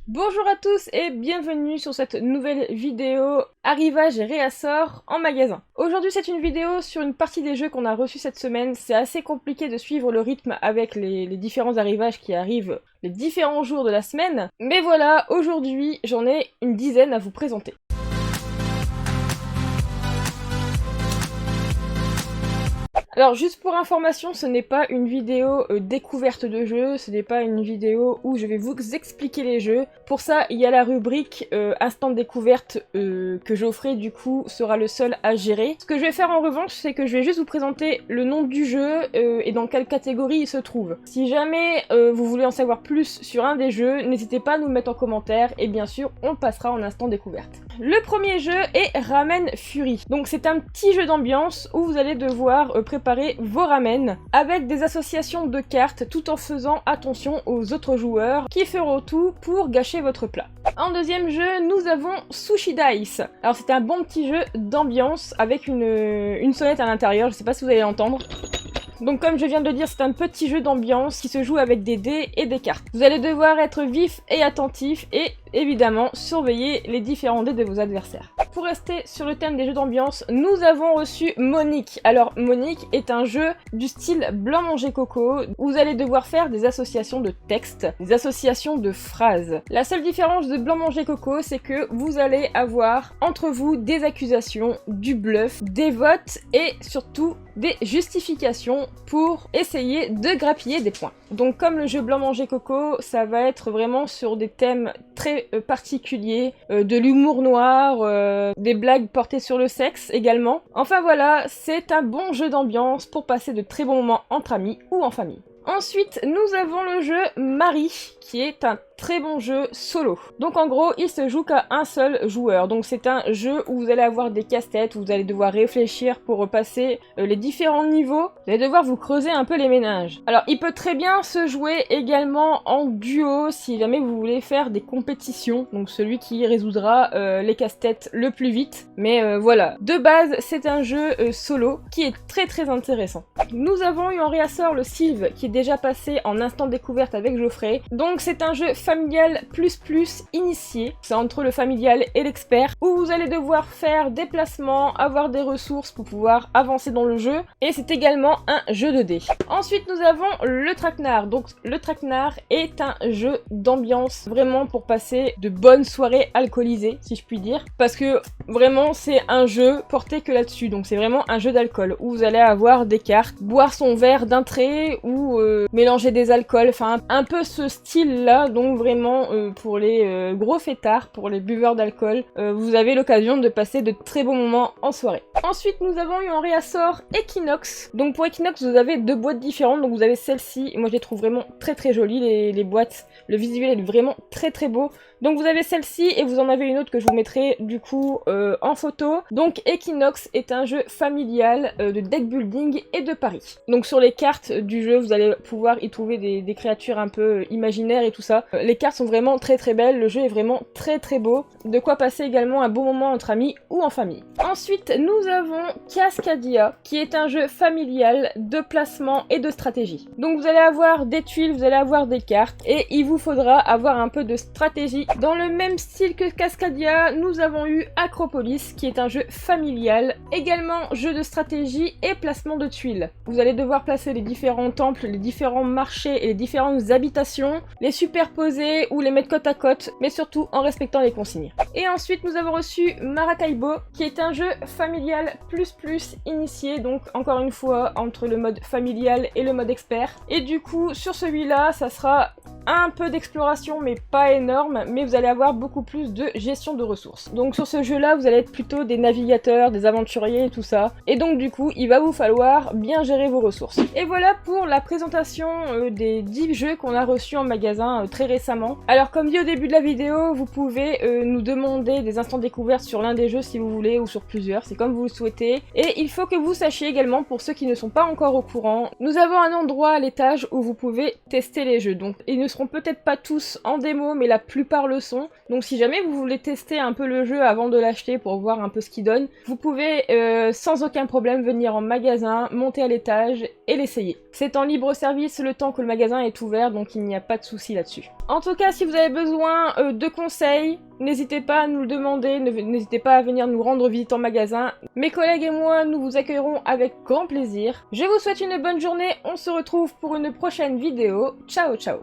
Bonjour à tous et bienvenue sur cette nouvelle vidéo arrivage et réassort en magasin. Aujourd'hui c'est une vidéo sur une partie des jeux qu'on a reçus cette semaine. C'est assez compliqué de suivre le rythme avec les différents arrivages qui arrivent les différents jours de la semaine. Mais voilà, aujourd'hui j'en ai une dizaine à vous présenter. Alors juste pour information, ce n'est pas une vidéo découverte de jeux, ce n'est pas une vidéo où je vais vous expliquer les jeux. Pour ça, il y a la rubrique instant découverte que Geoffrey du coup sera le seul à gérer. Ce que je vais faire en revanche, c'est que je vais juste vous présenter le nom du jeu et dans quelle catégorie il se trouve. Si jamais vous voulez en savoir plus sur un des jeux, n'hésitez pas à nous le mettre en commentaire et bien sûr, on le passera en instant découverte. Le premier jeu est Ramen Fury. Donc c'est un petit jeu d'ambiance où vous allez devoir préparer vos ramen avec des associations de cartes tout en faisant attention aux autres joueurs qui feront tout pour gâcher votre plat. En deuxième jeu, nous avons Sushi Dice. Alors c'est un bon petit jeu d'ambiance avec une sonnette à l'intérieur, je sais pas si vous allez l'entendre. Donc comme je viens de le dire, c'est un petit jeu d'ambiance qui se joue avec des dés et des cartes. Vous allez devoir être vif et attentif et évidemment surveiller les différents dés de vos adversaires. Pour rester sur le thème des jeux d'ambiance, nous avons reçu Monique. Alors Monique est un jeu du style blanc manger coco où vous allez devoir faire des associations de textes, des associations de phrases. La seule différence de blanc manger coco, c'est que vous allez avoir entre vous des accusations, du bluff, des votes et surtout des justifications pour essayer de grappiller des points. Donc comme le jeu blanc manger coco, ça va être vraiment sur des thèmes très particuliers, de l'humour noir, des blagues portées sur le sexe également. Enfin voilà, c'est un bon jeu d'ambiance pour passer de très bons moments entre amis ou en famille. Ensuite, nous avons le jeu Marie, qui est un très bon jeu solo. Donc en gros, il se joue qu'à un seul joueur. Donc c'est un jeu où vous allez avoir des casse-têtes, où vous allez devoir réfléchir pour passer les différents niveaux. Vous allez devoir vous creuser un peu les méninges. Alors il peut très bien se jouer également en duo si jamais vous voulez faire des compétitions. Donc celui qui résoudra les casse-têtes le plus vite. Mais voilà, de base c'est un jeu solo qui est très intéressant. Nous avons eu en réassort le Sylve qui est déjà passé en instant découverte avec Geoffrey. Donc c'est un jeu familial plus initié, c'est entre le familial et l'expert, où vous allez devoir faire des placements, avoir des ressources pour pouvoir avancer dans le jeu, et c'est également un jeu de dés. Ensuite nous avons le Traquenard. Donc le Traquenard est un jeu d'ambiance vraiment pour passer de bonnes soirées alcoolisées, si je puis dire, parce que vraiment c'est un jeu porté que là-dessus, donc c'est vraiment un jeu d'alcool, où vous allez avoir des cartes, boire son verre d'un trait, ou mélanger des alcools, enfin un peu ce style-là. Donc vraiment pour les gros fêtards, pour les buveurs d'alcool, vous avez l'occasion de passer de très bons moments en soirée. Ensuite nous avons eu en réassort Equinox. Donc pour Equinox vous avez deux boîtes différentes, donc vous avez celle-ci, moi je les trouve vraiment très jolies les boîtes, le visuel est vraiment très beau. Donc vous avez celle-ci et vous en avez une autre que je vous mettrai du coup en photo. Donc Equinox est un jeu familial de deck building et de paris. Donc sur les cartes du jeu vous allez pouvoir y trouver des créatures un peu imaginaires et tout ça. Les cartes sont vraiment très belles, le jeu est vraiment très beau. De quoi passer également un bon moment entre amis ou en famille. Ensuite nous avons Cascadia qui est un jeu familial de placement et de stratégie. Donc vous allez avoir des tuiles, vous allez avoir des cartes et il vous faudra avoir un peu de stratégie. Dans le même style que Cascadia, nous avons eu Acropolis qui est un jeu familial, également jeu de stratégie et placement de tuiles. Vous allez devoir placer les différents temples, les différents marchés et les différentes habitations, les superposer ou les mettre côte à côte, mais surtout en respectant les consignes. Et ensuite nous avons reçu Maracaibo qui est un jeu familial plus initié, donc encore une fois entre le mode familial et le mode expert. Et du coup sur celui-là ça sera un peu d'exploration mais pas énorme, mais vous allez avoir beaucoup plus de gestion de ressources. Donc sur ce jeu là vous allez être plutôt des navigateurs, des aventuriers et tout ça, et donc du coup il va vous falloir bien gérer vos ressources. Et voilà pour la présentation des 10 jeux qu'on a reçus en magasin très récemment. Alors comme dit au début de la vidéo, vous pouvez nous demander des instants découvertes sur l'un des jeux si vous voulez, ou sur plusieurs, c'est comme vous le souhaitez. Et il faut que vous sachiez également, pour ceux qui ne sont pas encore au courant, nous avons un endroit à l'étage où vous pouvez tester les jeux. Donc il ne seront peut-être pas tous en démo, mais la plupart le sont. Donc si jamais vous voulez tester un peu le jeu avant de l'acheter pour voir un peu ce qu'il donne, vous pouvez sans aucun problème venir en magasin, monter à l'étage et l'essayer. C'est en libre service le temps que le magasin est ouvert, donc il n'y a pas de souci là-dessus. En tout cas, si vous avez besoin de conseils, n'hésitez pas à nous le demander, n'hésitez pas à venir nous rendre visite en magasin. Mes collègues et moi, nous vous accueillerons avec grand plaisir. Je vous souhaite une bonne journée, on se retrouve pour une prochaine vidéo. Ciao ciao.